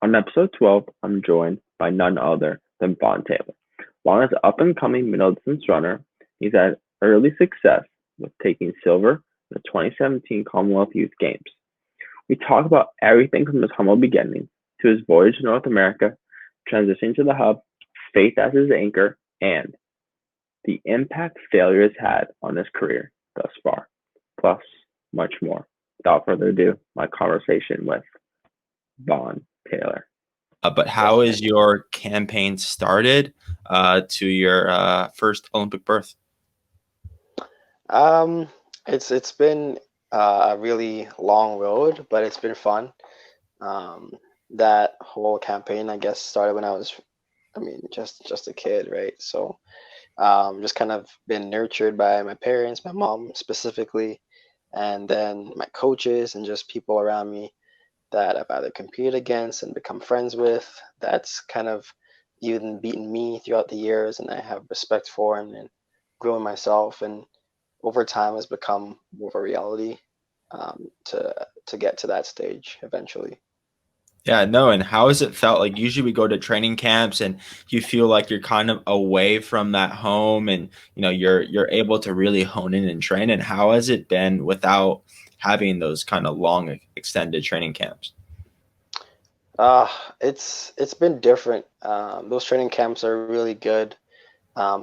On episode 12, I'm joined by none other than Vaughn Taylor. Vaughn is an up and coming middle distance runner. He's had early success with taking silver in the 2017 Commonwealth Youth Games. We talk about everything from his humble beginnings to his voyage to North America, transitioning to the hub, faith as his anchor, and the impact failure has had on his career thus far, plus much more. Without further ado, my conversation with Vaughn Taylor. But how is your campaign started to your first Olympic berth? Um, it's been a really long road, but it's been fun. Um, that whole campaign, I guess, started when just a kid, right? So, just kind of been nurtured by my parents, my mom specifically, and then my coaches and just people around me that I've either competed against and become friends with. That's kind of even beaten me throughout the years, and I have respect for and grown myself. And over time has become more of a reality to get to that stage eventually. Yeah, no, and how has it felt? Like usually we go to training camps and you feel like you're kind of away from that home and you're able to really hone in and train. And how has it been without having those kind of long extended training camps? Uh, it's been different. Those training camps are really good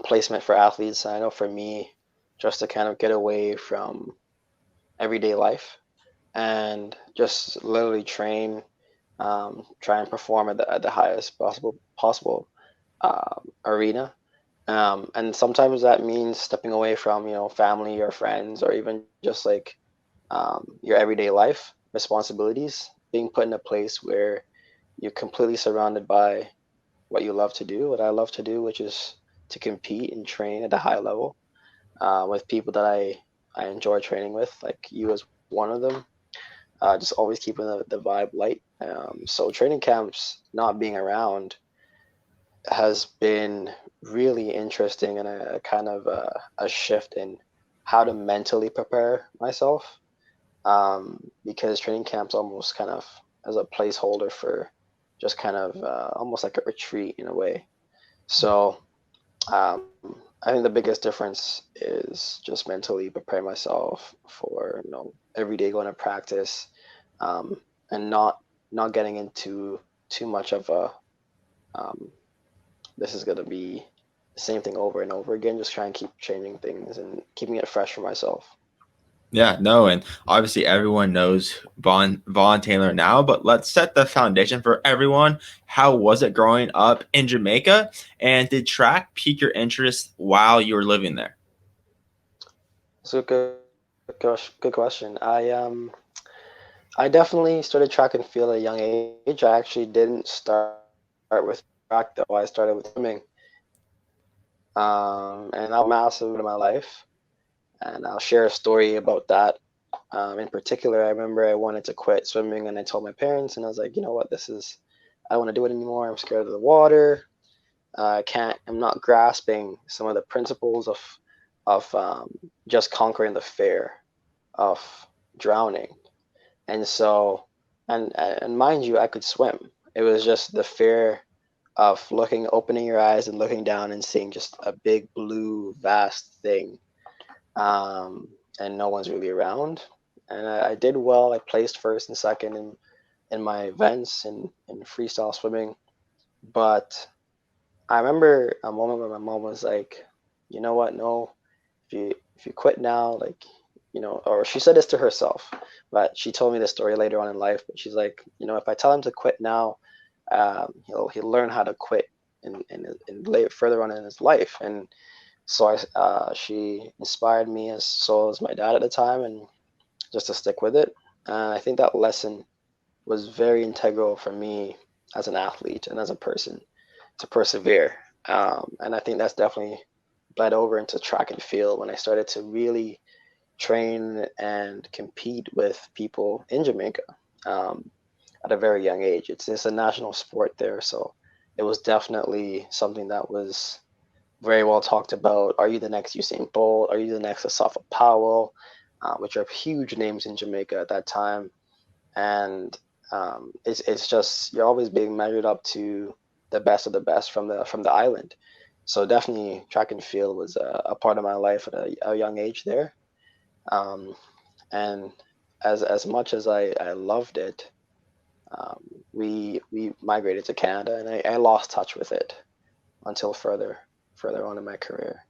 placement for athletes. I know for me, just to kind of get away from everyday life and just literally train, try and perform at the highest possible arena. And sometimes that means stepping away from, family or friends or even just like your everyday life responsibilities, being put in a place where you're completely surrounded by what you love to do, what I love to do, which is to compete and train at a high level with people that I enjoy training with, like you as one of them. Just always keeping the vibe light. So training camps not being around has been really interesting and a kind of a shift in how to mentally prepare myself because training camps almost kind of as a placeholder for just kind of almost like a retreat in a way. So I think the biggest difference is just mentally preparing myself for every day going to practice and not getting into too much of a um, this is going to be the same thing over and over again. Just try and keep changing things and keeping it fresh for myself. Yeah, no, and obviously everyone knows Vaughn Taylor now, but let's set the foundation for everyone. How was it growing up in Jamaica, and did track pique your interest while you were living there? So good question. I definitely started track and field at a young age. I actually didn't start with track though. I started with swimming. And that was a massive in my life. And I'll share a story about that. In particular, I remember I wanted to quit swimming and I told my parents and I was like, you know what, I don't want to do it anymore. I'm scared of the water. I'm not grasping some of the principles of just conquering the fear of drowning. And so, and mind you, I could swim. It was just the fear of opening your eyes and looking down and seeing just a big blue vast thing, and no one's really around. And I did well. I placed first and second in my events in freestyle swimming. But I remember a moment where my mom was like, "You know what? No, if you quit now, like, or she said this to herself, but she told me this story later on in life. But she's like, if I tell him to quit now, he'll learn how to quit and lay further on in his life." And so she inspired me as so as my dad at the time, and just to stick with it. And I think that lesson was very integral for me as an athlete and as a person to persevere. And I think that's definitely bled over into track and field when I started to really train and compete with people in Jamaica um, at a very young age. It's a national sport there, so it was definitely something that was very well talked about. Are you the next Usain Bolt? Are you the next Asafa Powell? Which are huge names in Jamaica at that time. And It's just you're always being measured up to the best of the best from the island. So definitely track and field was a part of my life at a young age there. Um, and as much as I loved it, um, we migrated to Canada, and I lost touch with it until further on in my career.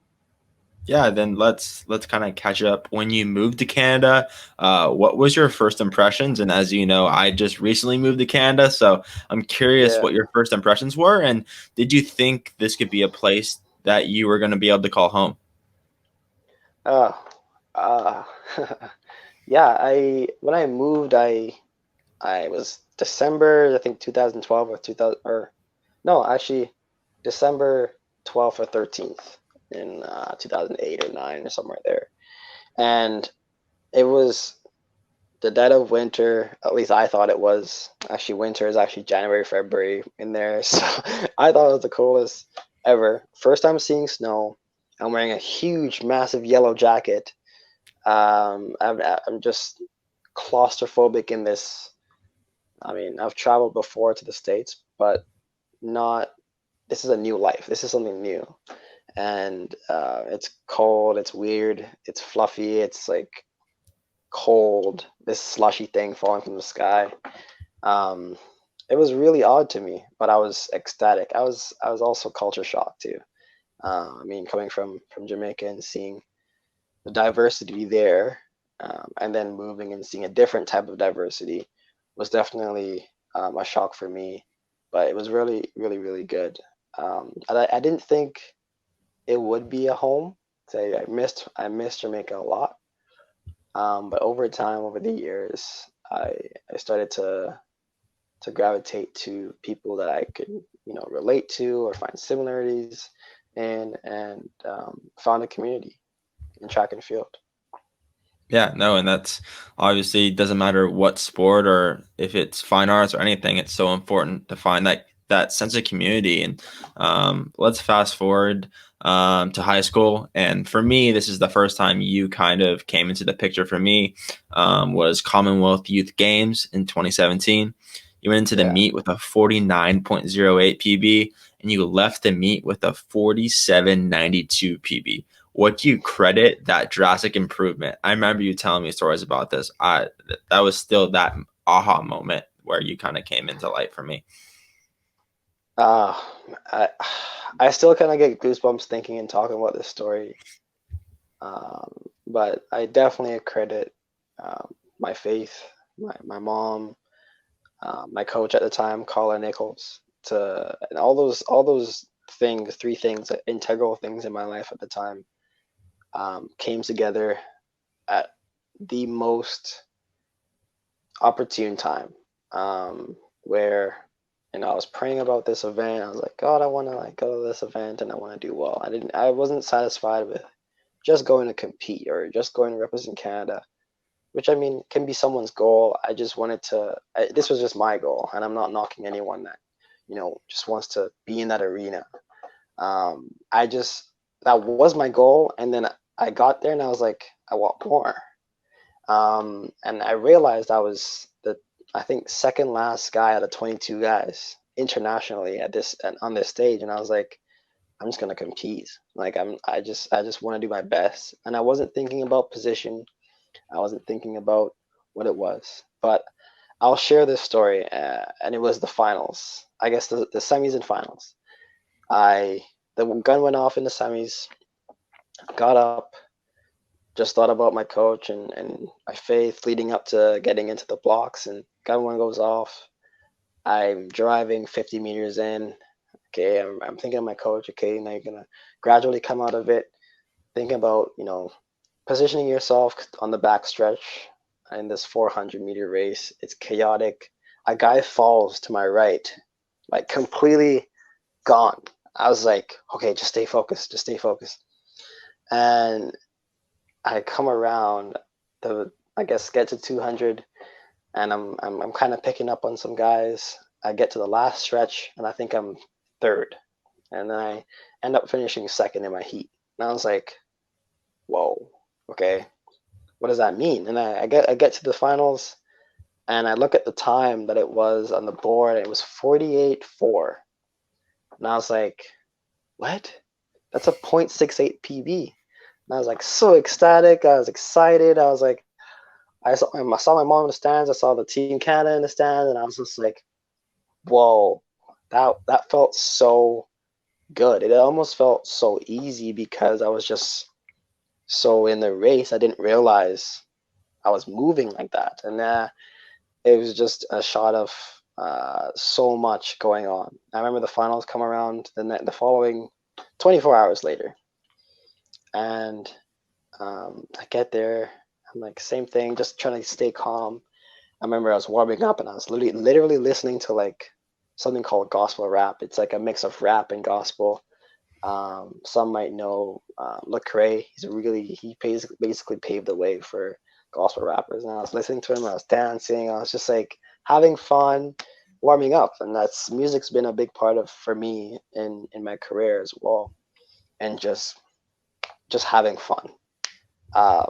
Yeah, then let's kind of catch up. When you moved to Canada, what was your first impressions? And as you know, I just recently moved to Canada, so I'm curious Yeah. what your first impressions were. And did you think this could be a place that you were going to be able to call home? Uh, uh, yeah. I when I moved, I was December, I think 2012 or 2000 or no, actually December 12th or 13th in 2008 or 9 or somewhere there. And it was the dead of winter. At least I thought it was. Actually, winter is actually January, February in there. So I thought it was the coolest ever. First time seeing snow. I'm wearing a huge, massive yellow jacket. I'm just claustrophobic in this. I mean, I've traveled before to the States, but not. This is a new life. This is something new, and it's cold. It's weird. It's fluffy. It's like cold. This slushy thing falling from the sky. Um, it was really odd to me, but I was ecstatic. I was also culture shocked too. I mean, coming from Jamaica and seeing the diversity there, and then moving and seeing a different type of diversity was definitely a shock for me. But it was really, really, really good. And I didn't think it would be a home. Say I missed Jamaica a lot. But over time, over the years, I started to gravitate to people that I could relate to or find similarities in, and found a community in track and field. Yeah, no, and that's obviously doesn't matter what sport or if it's fine arts or anything. It's so important to find that sense of community. And let's fast forward to high school. And for me, this is the first time you kind of came into the picture. For me, was Commonwealth Youth Games in 2017. You went into the Yeah. meet with a 49.08 PB, and you left the meet with a 47.92 PB. What do you credit that drastic improvement? I remember you telling me stories about this. That was still that aha moment where you kind of came into light for me. Uh, I I still kind of get goosebumps thinking and talking about this story. Um, but I definitely credit my faith, my mom, my coach at the time, Colin Nichols, to and all those things, three things, integral things in my life at the time, came together at the most opportune time, where I was praying about this event. I was like, God, I want to like go to this event and I want to do well. I wasn't satisfied with just going to compete or just going to represent Canada, which I mean can be someone's goal. I just wanted to. This was just my goal, and I'm not knocking anyone that just wants to be in that arena. I just That was my goal, and then I got there and I was like, I want more. And I realized I was I think second last guy out of 22 guys internationally at this and on this stage, and I was like, I'm just gonna compete. Like I just want to do my best, and I wasn't thinking about position. I wasn't thinking about what it was, but I'll share this story, and it was the finals. I guess the semis and finals. I The gun went off in the semis. Got up, just thought about my coach and my faith leading up to getting into the blocks, and gun one goes off. I'm driving 50 meters in. Okay, I'm thinking of my coach. Okay, now you're gonna gradually come out of it. Thinking about positioning yourself on the back stretch in this 400-meter race. It's chaotic. A guy falls to my right, like completely gone. I was like, okay, just stay focused, just stay focused. And I come around I guess get to 200, and I'm kind of picking up on some guys. I get to the last stretch, and I think I'm third, and then I end up finishing second in my heat. And I was like, whoa, okay, what does that mean? And I get to the finals. And I look at the time that it was on the board, and it was 48.4. And I was like, what? That's a 0.68 PB. And I was like so ecstatic. I was excited. I was like, I saw my mom in the stands. I saw the Team Canada in the stands, and I was just like, whoa, that felt so good. It almost felt so easy because I was just so in the race. I didn't realize I was moving like that. And it was just a shot of so much going on. I remember the finals come around the following 24 hours later. And I get there. I'm like, same thing, just trying to stay calm. I remember I was warming up and I was literally listening to like something called gospel rap. It's like a mix of rap and gospel. Some might know Lecrae. He basically paved the way for gospel rappers. And I was listening to him. I was dancing. I was just like having fun, warming up. And that's music's been a big part of for me in my career as well. And just having fun.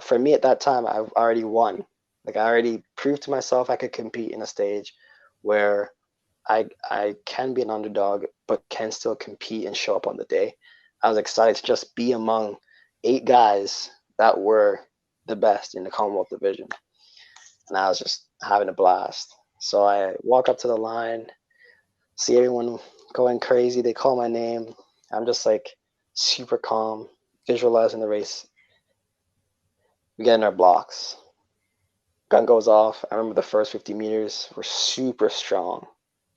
For me at that time, I've already won. Like I already proved to myself I could compete in a stage where I can be an underdog, but can still compete and show up on the day. I was excited to just be among 8 guys that were the best in the Commonwealth division, and I was just having a blast. So I walk up to the line, see everyone going crazy. They call my name. I'm just like super calm, visualizing the race. We get in our blocks. Gun goes off. I remember the first 50 meters were super strong.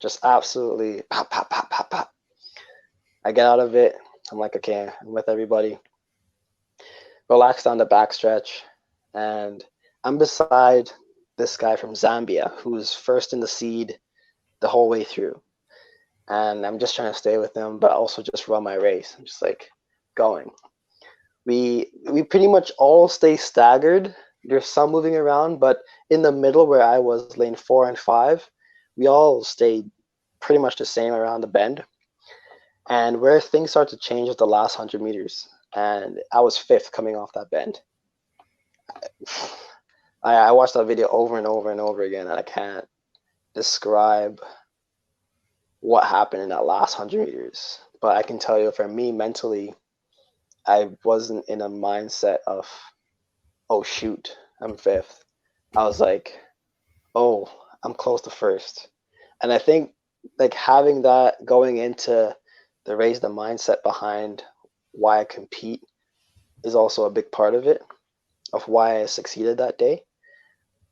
Just absolutely pop, pop, pop, pop, pop. I get out of it. I'm like, okay, I'm with everybody. Relax down the backstretch. And I'm beside this guy from Zambia who's first in the seed the whole way through. And I'm just trying to stay with him, but also just run my race. I'm just like going. We pretty much all stay staggered. There's some moving around, but in the middle where I was, lane 4 and 5, we all stayed pretty much the same around the bend. And where things start to change is the last 100 meters. And I was 5th coming off that bend. I watched that video over and over and over again, and I can't describe what happened in that last 100 meters. But I can tell you, for me mentally, I wasn't in a mindset of, oh shoot, I'm 5th. I was like, oh, I'm close to 1st. And I think like having that going into the race, the mindset behind why I compete is also a big part of it, of why I succeeded that day.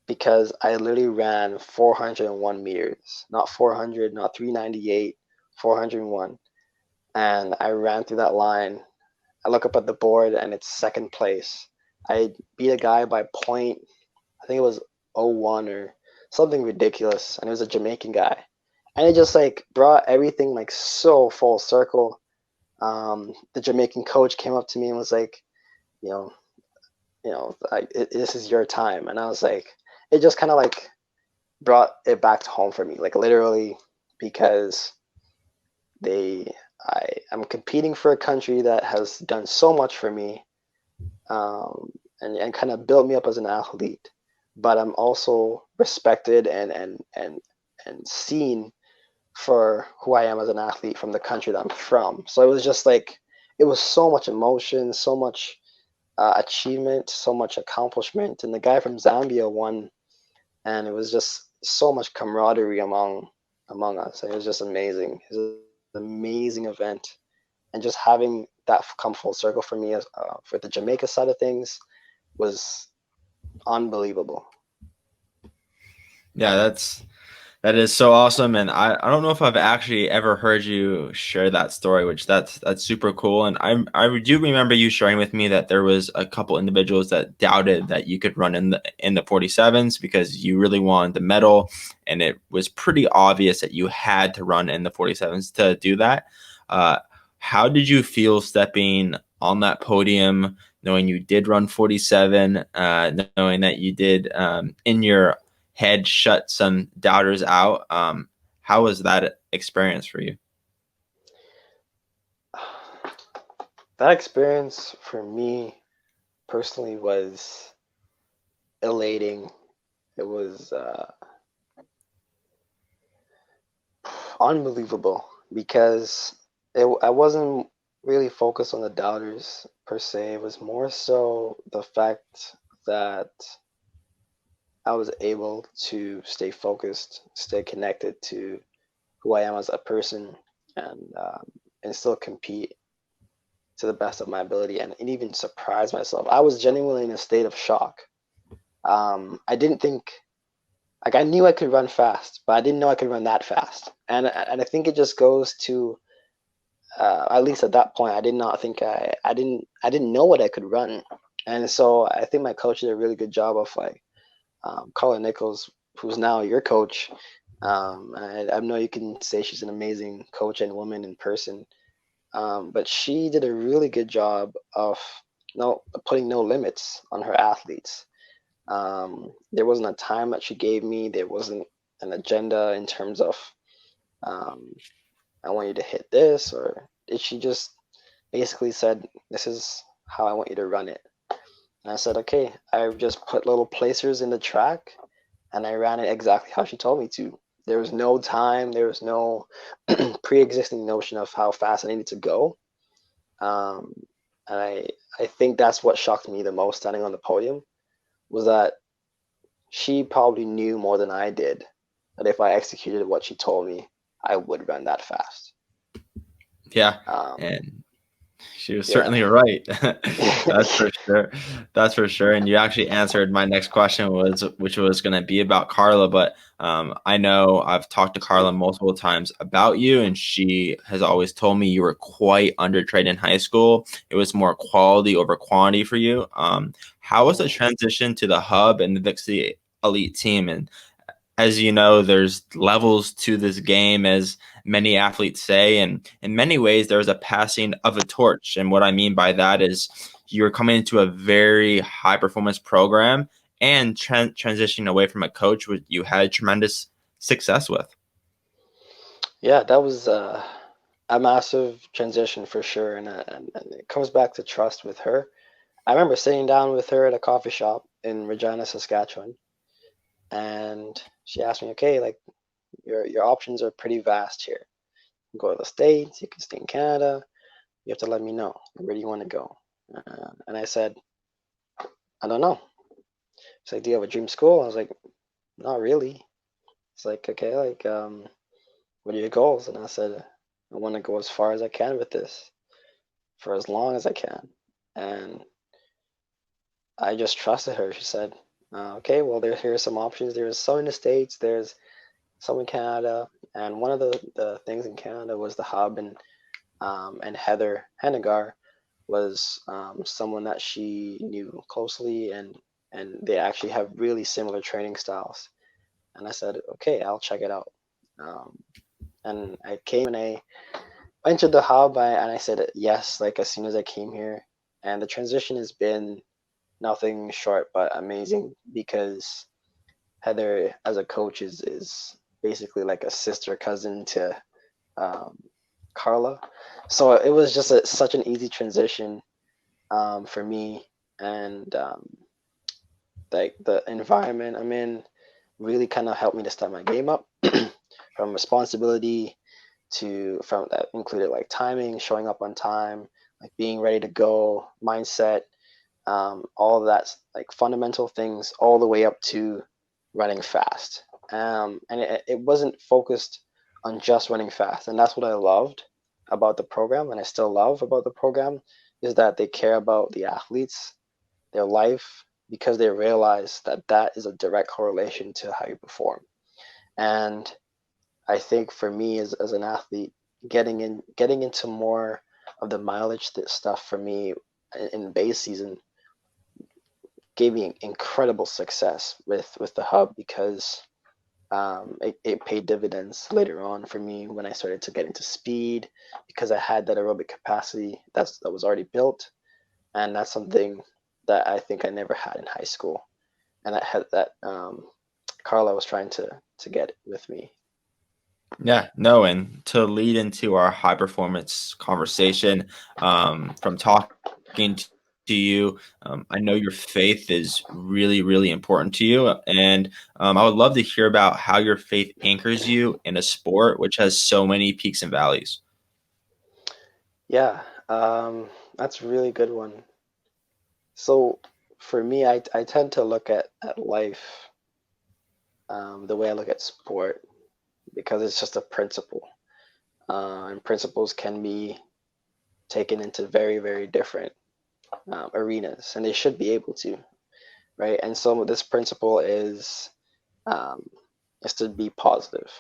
Because I literally ran 401 meters, not 400, not 398, 401. And I ran through that line. I look up at the board and it's 2nd place. I beat a guy by point, I think it was 01 or something ridiculous. And it was a Jamaican guy. And it just like brought everything like so full circle. The Jamaican coach came up to me and was like, this is your time. And I was like, it just kind of like brought it back to home for me, like literally, because I'm competing for a country that has done so much for me, and kind of built me up as an athlete. But I'm also respected and seen for who I am as an athlete from the country that I'm from. So it was just like, it was so much emotion, so much achievement, so much accomplishment. And the guy from Zambia won, and it was just so much camaraderie among us. And it was just amazing. It was an amazing event. And just having that come full circle for me for the Jamaica side of things was unbelievable. Yeah, that is so awesome. And I don't know if I've actually ever heard you share that story, which that's super cool. And I do remember you sharing with me that there was a couple individuals that doubted that you could run in the 47s because you really wanted the medal. And it was pretty obvious that you had to run in the 47s to do that. How did you feel stepping on that podium, knowing you did run 47, knowing that you did in your head shut some doubters out? How was that experience for you? That experience for me personally was elating. It was unbelievable because I wasn't really focused on the doubters per se. It was more so the fact that I was able to stay focused, stay connected to who I am as a person, and still compete to the best of my ability and even surprise myself. I was genuinely in a state of shock. I didn't think like I knew I could run fast, but I didn't know I could run that fast. And I think it just goes to at least at that point, I did not think I didn't know what I could run, and so I think my coach did a really good job of like Carla Nichols, who's now your coach. I know you can say she's an amazing coach and woman in person, but she did a really good job of putting no limits on her athletes. There wasn't a time that she gave me. There wasn't an agenda in terms of um, I want you to hit this, or she just basically said, "This is how I want you to run it." And I said, "Okay." I just put little placers in the track, and I ran it exactly how she told me to. There was no time. There was no pre-existing notion of how fast I needed to go. Um, and I think that's what shocked me the most standing on the podium was that she probably knew more than I did that if I executed what she told me, I would run that fast. Yeah. Um, And she was yeah. certainly right. That's for sure. That's for sure. And you actually answered my next question, which was going to be about Carla. But I know I've talked to Carla multiple times about you, and she has always told me you were quite undertrained in high school. It was more quality over quantity for you. How was the transition to the hub and the Vixie Elite team? And as you know, there's levels to this game, as many athletes say, and in many ways, there's a passing of a torch. And what I mean by that is you're coming into a very high performance program and transitioning away from a coach which you had tremendous success with. Yeah, that was a massive transition for sure, and it comes back to trust with her. I remember sitting down with her at a coffee shop in Regina, Saskatchewan, and she asked me, "Okay, like your options are pretty vast here. You can go to the States, you can stay in Canada. You have to let me know where do you want to go." And I said, "I don't know." She's like, "Do you have a dream school?" I was like, "Not really." It's like, "Okay, like what are your goals?" And I said, "I want to go as far as I can with this for as long as I can." And I just trusted her. She said, "Okay, well, here are some options. There's some in the States, there's some in Canada, and one of the things in Canada was the hub, and Heather Hennigar was someone that she knew closely, and they actually have really similar training styles." And I said, "Okay, I'll check it out." Um, and I came and I entered the hub, and I said yes, like as soon as I came here. And the transition has been nothing short but amazing because Heather, as a coach, is basically like a sister cousin to um, Carla. So it was just such an easy transition for me, and like the environment I'm in really kind of helped me to step my game up from responsibility from that included like timing, showing up on time, like being ready to go, mindset, all of that, like fundamental things, all the way up to running fast. And it wasn't focused on just running fast, and that's what I loved about the program, and I still love about the program, is that they care about the athletes, their life, because they realize that that is a direct correlation to how you perform. And I think for me as an athlete, getting into more of the mileage stuff for me in base season gave me incredible success with the hub because it paid dividends later on for me when I started to get into speed because I had that aerobic capacity that was already built, and that's something that I think I never had in high school, and I had that Carla was trying to get with me. Yeah, no, and to lead into our high performance conversation, from talking to to you. I know your faith is really, really important to you. And I would love to hear about how your faith anchors you in a sport which has so many peaks and valleys. Yeah, that's a really good one. So for me, I tend to look at life the way I look at sport because it's just a principle. And principles can be taken into very, very different arenas, and they should be able to, right? And so this principle um, is to be positive.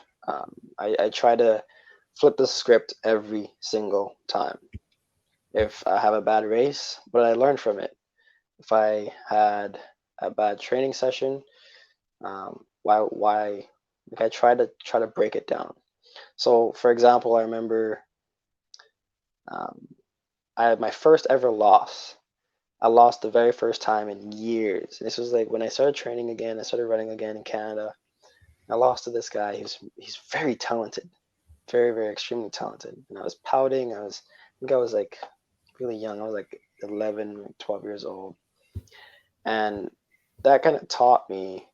I try to flip the script every single time. If I have a bad race, what did I learn from it? If I had a bad training session, why? Like I try to break it down. So, for example, I remember um, I had my first ever loss. I lost the very first time in years. This was like when I started training again. I started running again in Canada. I lost to this guy. He's very talented, very very extremely talented. And I was pouting. I think I was like really young. I was like 11, 12 years old, and that kind of taught me,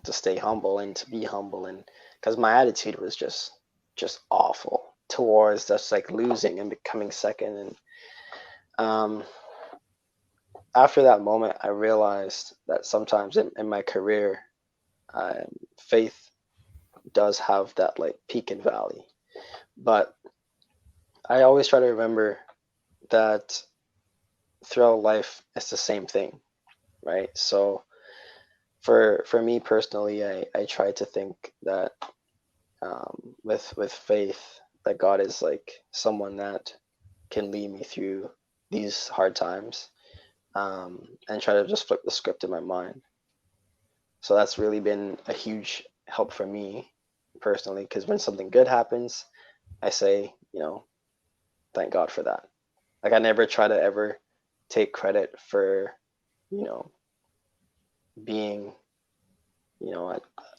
to stay humble and to be humble, and because my attitude was just awful towards just like losing and becoming second. And um, after that moment, I realized that sometimes in my career, faith does have that like peak and valley. But I always try to remember that throughout life, it's the same thing, right? So for me personally, I try to think that with faith, that God is like someone that can lead me through these hard times, and try to just flip the script in my mind. So that's really been a huge help for me personally, because when something good happens, I say, thank God for that. Like I never try to ever take credit for, you know, being,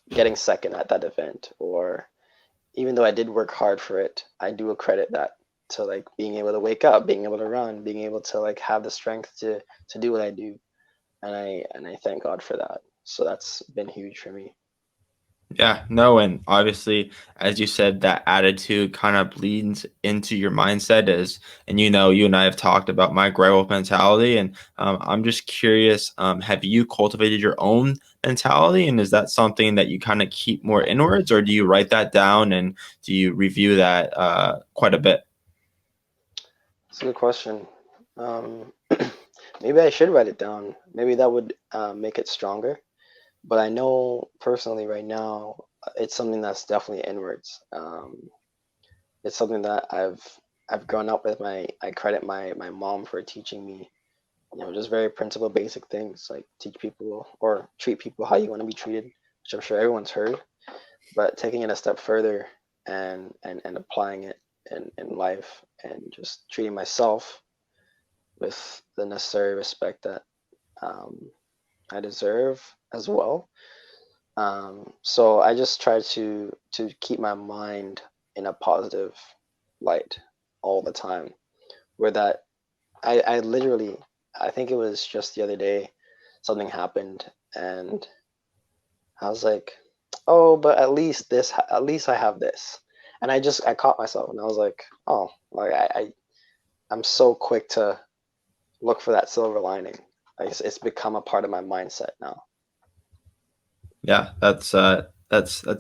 getting second at that event, or even though I did work hard for it, I do accredit that to like being able to wake up, being able to run, being able to like have the strength to do what I do, and I thank God for that. So that's been huge for me. Yeah, no, and obviously, as you said, that attitude kind of bleeds into your mindset as, and you and I have talked about my Graywolf mentality, and I'm just curious, have you cultivated your own mentality, and is that something that you kind of keep more inwards, or do you write that down and do you review that quite a bit? It's a good question. Um, Maybe I should write it down. Maybe that would make it stronger. But I know personally right now, it's something that's definitely inwards. It's something that I've grown up with. I credit my mom for teaching me, just very principle basic things like teach people or treat people how you want to be treated, which I'm sure everyone's heard. But taking it a step further and applying it in life and just treating myself with the necessary respect that um, I deserve as well. So I just try to keep my mind in a positive light all the time. Where that I literally, I think it was just the other day, something happened, and I was like, oh, but at least I have this, and I caught myself, and I was like, oh, like I'm so quick to look for that silver lining. Like it's become a part of my mindset now. Yeah, that's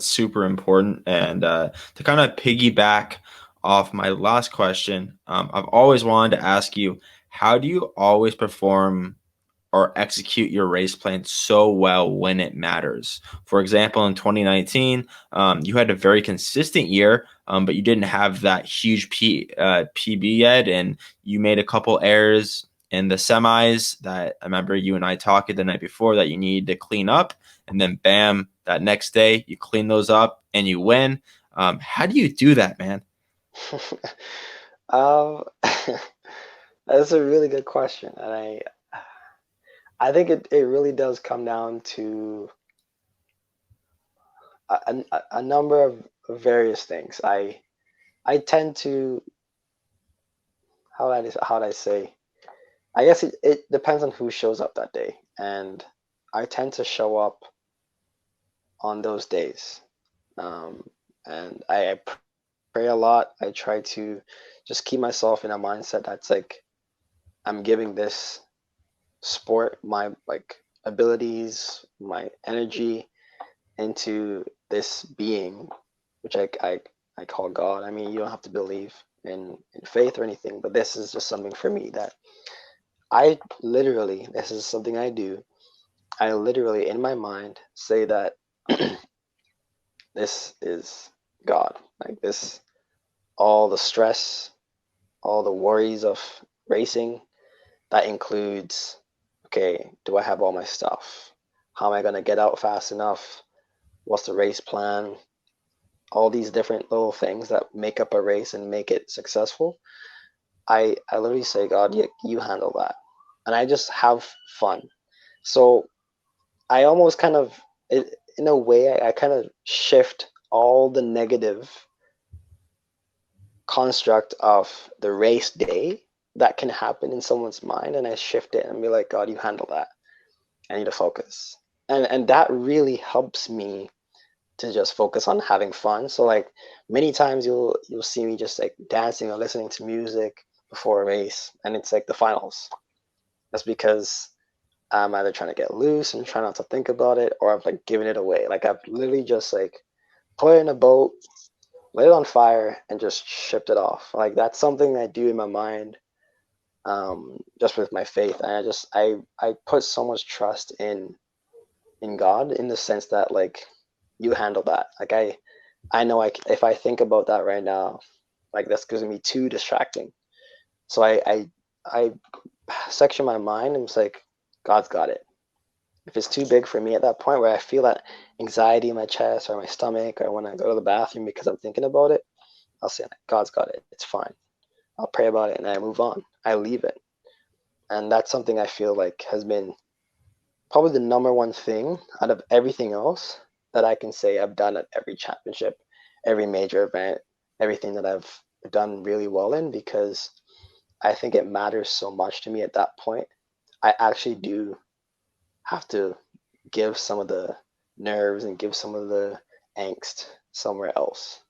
super important. And to kind of piggyback off my last question, I've always wanted to ask you, how do you always perform or execute your race plan so well when it matters? For example, in 2019, you had a very consistent year, but you didn't have that huge PB yet, and you made a couple errors in the semis that I remember you and I talking the night before that you needed to clean up, and then bam, that next day you clean those up and you win. How do you do that, man? um, that's a really good question, and I think it really does come down to a number of various things. I tend to how do I say I guess it depends on who shows up that day. And I tend to show up on those days. Um, and I pray a lot. I try to just keep myself in a mindset that's like I'm giving this sport my like abilities, my energy into this being, which I call God. I mean, you don't have to believe in faith or anything, but this is just something for me that I literally, this is something I do. I literally, in my mind, say that this is God. Like this, all the stress, all the worries of racing, that includes, okay, do I have all my stuff? How am I going to get out fast enough? What's the race plan? All these different little things that make up a race and make it successful. I literally say, God, you handle that. And I just have fun. So I almost kind of, in a way, I kind of shift all the negative construct of the race day that can happen in someone's mind, and I shift it and be like, God, you handle that. I need to focus. And that really helps me to just focus on having fun. So like many times you'll see me just like dancing or listening to music before a race, and it's like the finals. That's because I'm either trying to get loose and try not to think about it, or I've like given it away. Like I've literally just like put it in a boat, lit it on fire, and just shipped it off. Like that's something I do in my mind, just with my faith. And I put so much trust in God in the sense that like you handle that. Like I know if I think about that right now, like that's going to be too distracting. So I section my mind and it's like God's got it. If it's too big for me at that point where I feel that anxiety in my chest or my stomach or when I go to the bathroom because I'm thinking about it, I'll say God's got it. It's fine. I'll pray about it and I move on. I leave it. And that's something I feel like has been probably the number one thing out of everything else that I can say I've done at every championship, every major event, everything that I've done really well in, because I think it matters so much to me at that point. I actually do have to give some of the nerves and give some of the angst somewhere else.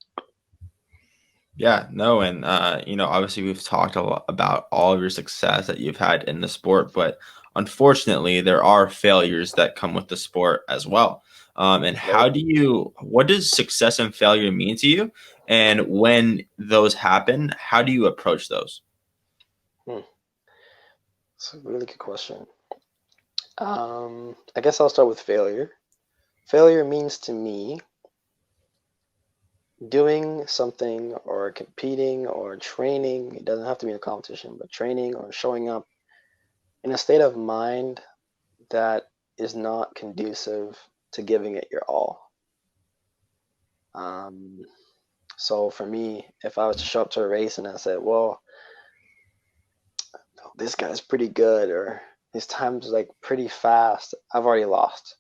Yeah, no, and obviously we've talked a lot about all of your success that you've had in the sport, but unfortunately, there are failures that come with the sport as well. And Right? what does success and failure mean to you? And when those happen, how do you approach those? It's a really good question. I guess I'll start with failure. Failure means to me doing something or competing or training. It doesn't have to be a competition, but training or showing up in a state of mind that is not conducive to giving it your all. Um, so for me, if I was to show up to a race and I said, well, this guy's pretty good or his time's like pretty fast, I've already lost.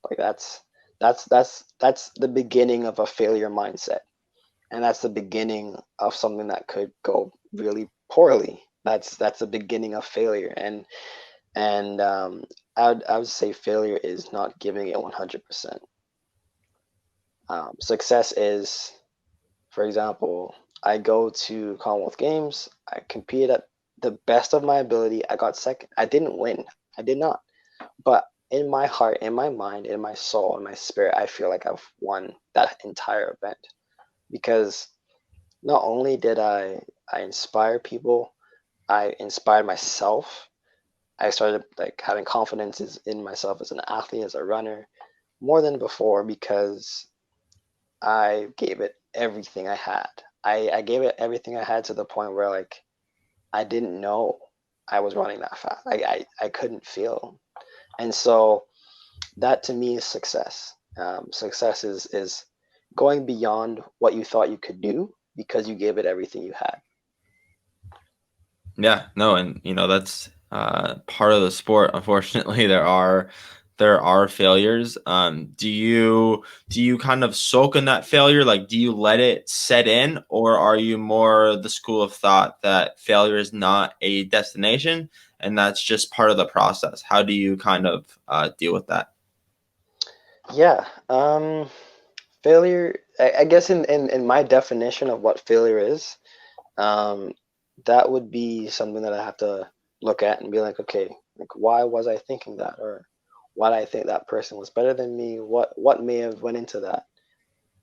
Like that's the beginning of a failure mindset. And that's the beginning of something that could go really poorly. That's the beginning of failure. And I would say failure is not giving it 100%. Success is, for example, I go to Commonwealth Games, I compete at the best of my ability. I got second. I didn't win. I did not. But in my heart, in my mind, in my soul, in my spirit, I feel like I've won that entire event because not only did I inspire people, I inspired myself. I started like having confidence in myself as an athlete, as a runner, more than before because I gave it everything I had. I gave it everything I had to the point where like I didn't know I was running that fast. I couldn't feel. And so that to me is success. Success is going beyond what you thought you could do because you gave it everything you had. Yeah, no, and that's part of the sport. Unfortunately, there are failures. Do you kind of soak in that failure? Like, do you let it set in, or are you more the school of thought that failure is not a destination and that's just part of the process. How do you kind of deal with that? Yeah. Failure, I guess in my definition of what failure is, um, that would be something that I have to look at and be like, okay, like why was I thinking that? Or why did I think that person was better than me? What may have went into that?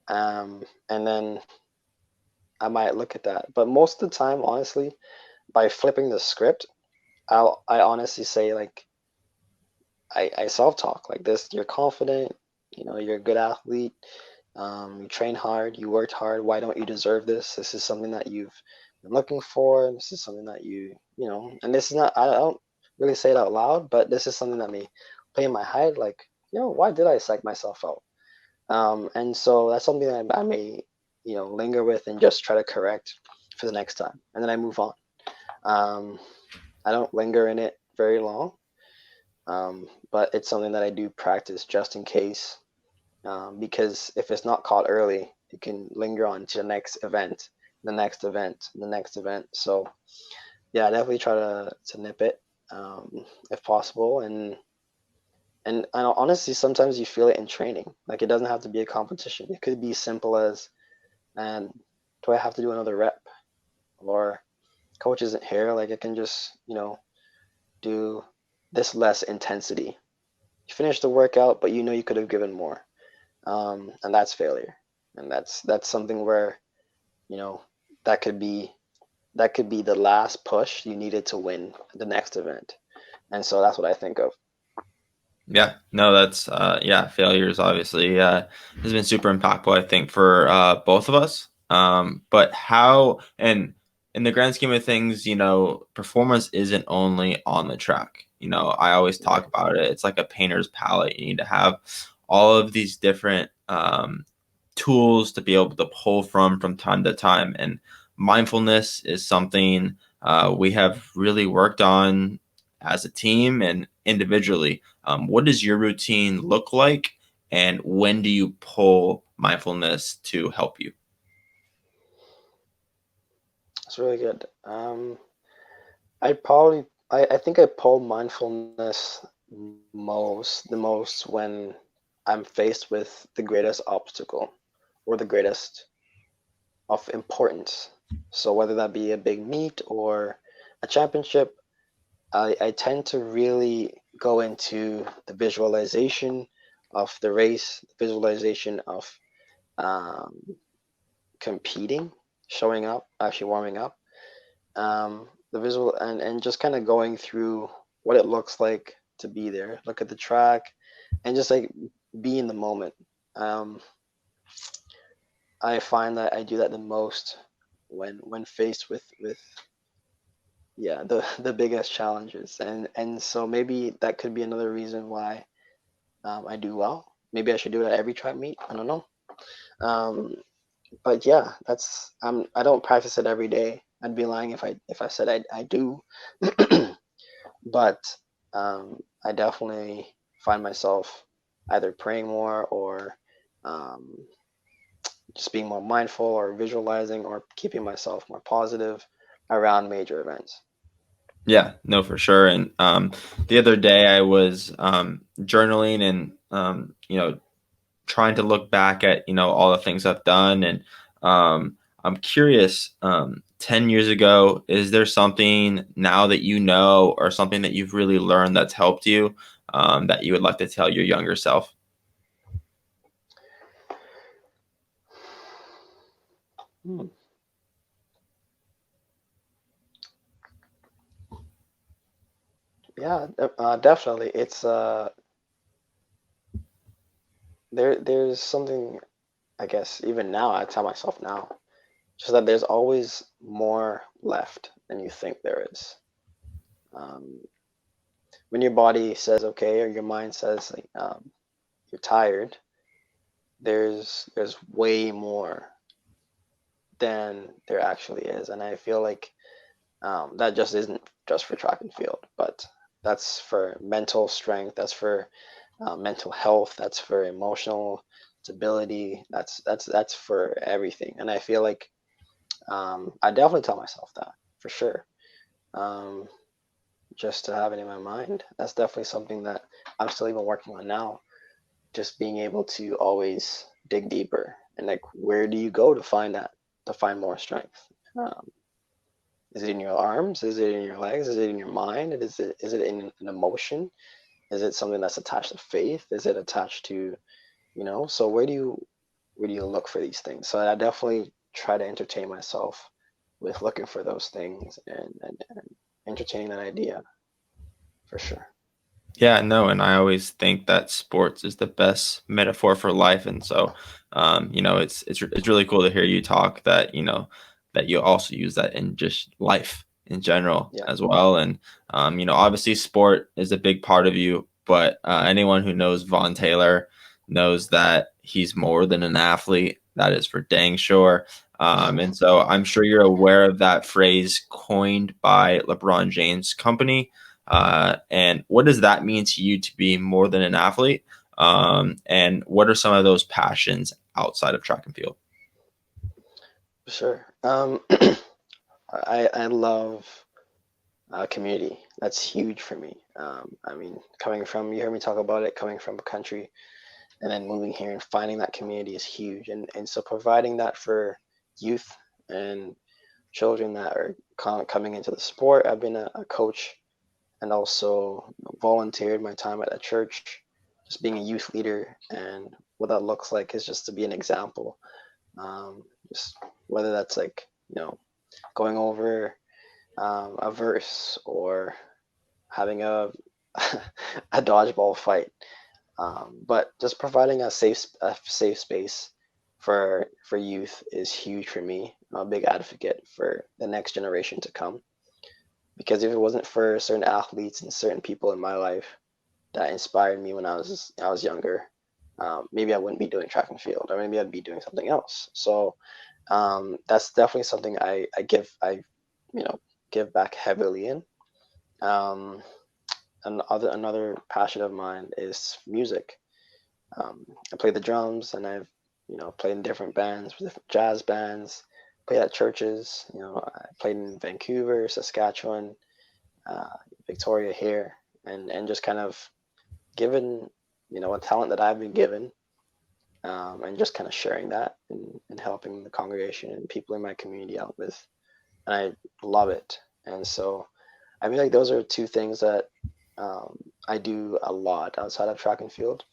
And then I might look at that. But most of the time, honestly, by flipping the script, I honestly say like I self-talk like this, you're confident, you're a good athlete, you train hard, you worked hard, why don't you deserve this? This is something that you've been looking for, this is something that and this is not, I don't really say it out loud, but this is something that may play in my head, like, why did I psych myself out? And so that's something that I may, linger with and just try to correct for the next time. And then I move on. Um, I don't linger in it very long, but it's something that I do practice just in case. Because if it's not caught early, it can linger on to the next event, the next event, the next event. So yeah, I definitely try to nip it, if possible. And honestly, sometimes you feel it in training. Like it doesn't have to be a competition. It could be simple as, man, do I have to do another rep? Or coach isn't here. Like I can just, do this less intensity. You finish the workout, but you could have given more. And that's failure. And that's something where, you know, that could be that could be the last push you needed to win the next event. And so that's what I think of. Yeah, no, that's yeah, failure is obviously has been super impactful, I think, for both of us. But how, and in the grand scheme of things, performance isn't only on the track. I always talk Right. about it. It's like a painter's palette. You need to have all of these different tools to be able to pull from time to time. And mindfulness is something we have really worked on as a team and individually. What does your routine look like, and when do you pull mindfulness to help you? It's really good. I think I pull mindfulness the most when I'm faced with the greatest obstacle or the greatest of importance. So whether that be a big meet or a championship, I tend to really go into the visualization of the race, visualization of um, competing, showing up, actually warming up, the visual and just kind of going through what it looks like to be there, look at the track, and just like be in the moment. Um, I find that I do that the most when faced with yeah the biggest challenges, and so maybe that could be another reason why I do well. Maybe I should do it at every track meet. I don't know. Um, but yeah, I don't practice it every day. I'd be lying if I said I do. But I definitely find myself either praying more or um, just being more mindful or visualizing or keeping myself more positive around major events. Yeah, no, for sure. And the other day I was journaling and trying to look back at all the things I've done, and I'm curious. 10 years ago, is there something now that or something that you've really learned that's helped you, that you would like to tell your younger self? Hmm. Yeah, definitely. It's there's something, I guess even now I tell myself now, just that there's always more left than you think there is. Um, when your body says okay or your mind says like, you're tired, there's way more than there actually is, and I feel like that just isn't just for track and field, but that's for mental strength, that's for mental health, that's for emotional stability, that's for everything. And I feel like I definitely tell myself that for sure. Um, just to have it in my mind. That's definitely something that I'm still even working on now. Just being able to always dig deeper and like, where do you go to find that, to find more strength? Um, is it in your arms? Is it in your legs? Is it in your mind? Is it in an emotion? Is it something that's attached to faith? Is it attached to, so where do you look for these things? So I definitely try to entertain myself with looking for those things, and entertaining that idea for sure. Yeah, no, and I always think that sports is the best metaphor for life, and so, it's really cool to hear you talk that that you also use that in just life in general Yeah. as well, and obviously sport is a big part of you, but anyone who knows Vaughn Taylor knows that he's more than an athlete. That is for dang sure. And so I'm sure you're aware of that phrase coined by LeBron James' company. And what does that mean to you to be more than an athlete? And what are some of those passions outside of track and field? For sure. I love community. That's huge for me. I mean, coming from, you heard me talk about it, coming from a country and then moving here and finding that community is huge. And so providing that for youth and children that are coming into the sport. I've been a coach and also volunteered my time at a church, just being a youth leader. And what that looks like is just to be an example. Just whether that's like, going over a verse, or having a dodgeball fight, but just providing a safe space for youth is huge for me. I'm a big advocate for the next generation to come, because if it wasn't for certain athletes and certain people in my life that inspired me when I was younger, maybe I wouldn't be doing track and field, or maybe I'd be doing something else. So that's definitely something I give back heavily in. Um, another passion of mine is music. I play the drums, and I've played in different bands, different jazz bands. Played at churches. I played in Vancouver, Saskatchewan, uh, Victoria here, and just kind of given a talent that I've been given, and just kind of sharing that, and helping the congregation and people in my community out with, and I love it. And so I feel like those are two things that I do a lot outside of track and field,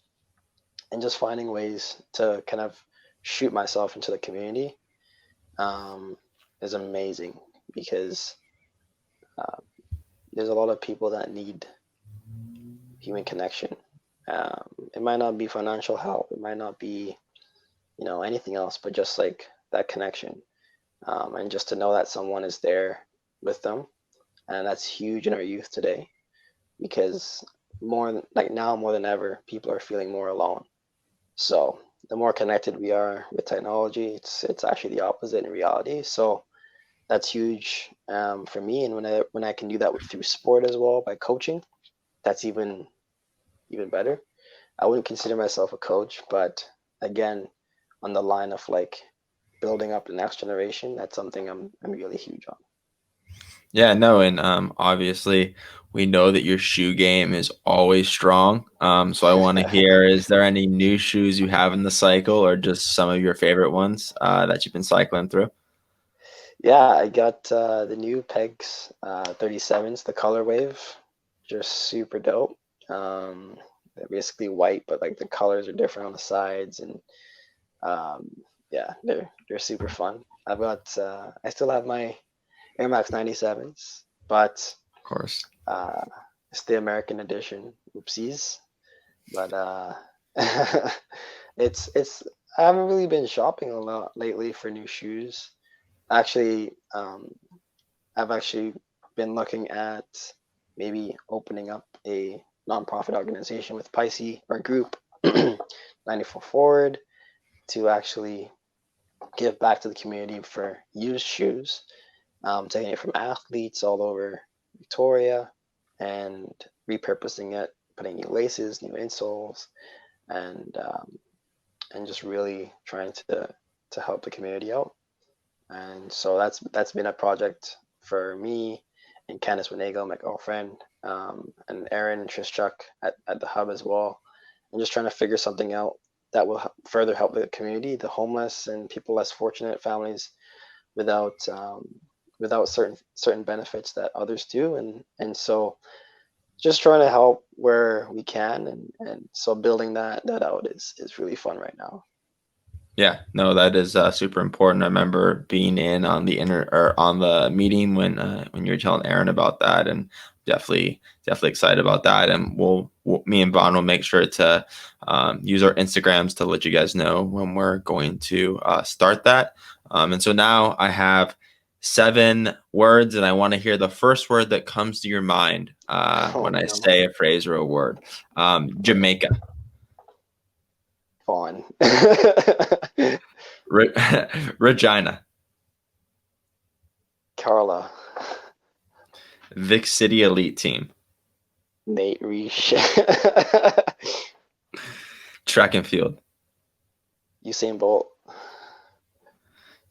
and just finding ways to kind of shoot myself into the community um, is amazing, because uh, there's a lot of people that need human connection. It might not be financial help, it might not be anything else, but just like that connection, and just to know that someone is there with them, and that's huge in our youth today, because like now more than ever, people are feeling more alone. So the more connected we are with technology, it's actually the opposite in reality. So that's huge for me. And when I can do that through sport as well, by coaching, that's even better. I wouldn't consider myself a coach, but again, on the line of like building up the next generation, that's something I'm really huge on. Yeah, no, and obviously we know that your shoe game is always strong. So I want to hear, is there any new shoes you have in the cycle, or just some of your favorite ones that you've been cycling through? Yeah, I got the new Pegs 37s, the Color Wave, just super dope. They're basically white, but like the colors are different on the sides, and um, yeah, they're super fun. I still have my Air Max 97s, but Of course. uh, it's the American edition. Oopsies. But it's I haven't really been shopping a lot lately for new shoes. Actually, I've actually been looking at maybe opening up a nonprofit organization with Pisces or group 94 Forward, to actually give back to the community for used shoes, taking it from athletes all over Victoria and repurposing it, putting new laces, new insoles, and just really trying to help the community out. And so that's been a project for me and Candice Winego, my girlfriend. and Aaron and Trishuk at the hub as well, and just trying to figure something out that will further help the community, the homeless and people less fortunate families, without without certain benefits that others do, and so just trying to help where we can, and so building that out is really fun right now. Yeah, no, that is super important. I remember being in on the or on the meeting when you were telling Aaron about that, and definitely excited about that. And me and Vaughn will make sure to use our Instagrams to let you guys know when we're going to start that. And so now I have 7 words, and I want to hear the first word that comes to your mind when I say a phrase or a word. Jamaica. Vaughn. Regina. Carla. Vic City Elite Team. Nate Reich. Track and field. Usain Bolt.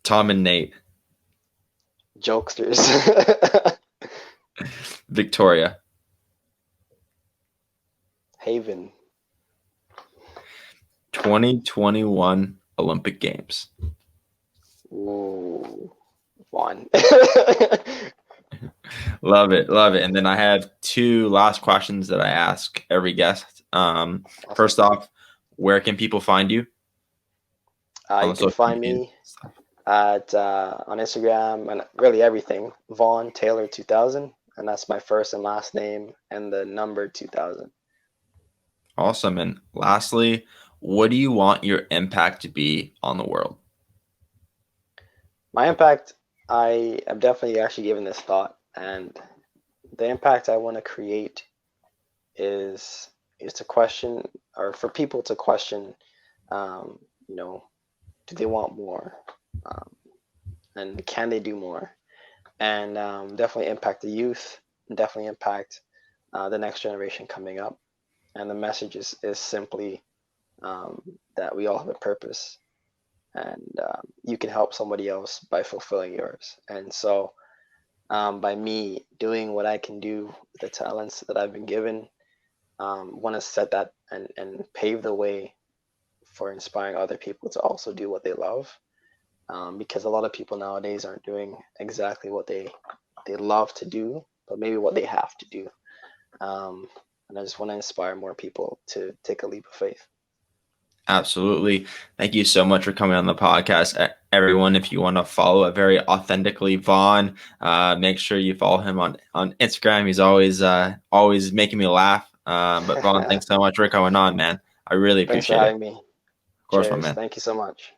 Tom and Nate. Jokesters. Victoria. Haven. 2021 Olympic Games. Ooh, Vaughn. Love it. And then I have 2 last questions that I ask every guest. First off, where can people find you? You can find me at on Instagram and really everything. Vaughn Taylor 2000, and that's my first and last name and the number 2000. Awesome. And lastly, what do you want your impact to be on the world? My impact, I am definitely actually given this thought, and the impact I want to create is to question, or for people to question, do they want more, and can they do more, and definitely impact the youth, and definitely impact the next generation coming up. And the message is simply that we all have a purpose, and you can help somebody else by fulfilling yours. And so by me doing what I can do with the talents that I've been given, want to set that and pave the way for inspiring other people to also do what they love, because a lot of people nowadays aren't doing exactly what they love to do, but maybe what they have to do. And I just want to inspire more people to take a leap of faith. Absolutely. Thank you so much for coming on the podcast. Everyone, if you want to follow it very authentically, Vaughn, make sure you follow him on Instagram. He's always making me laugh. But Vaughn, thanks so much for coming on, man. I really appreciate it. Thanks for having me. Of course, Cheers. my man. Thank you so much.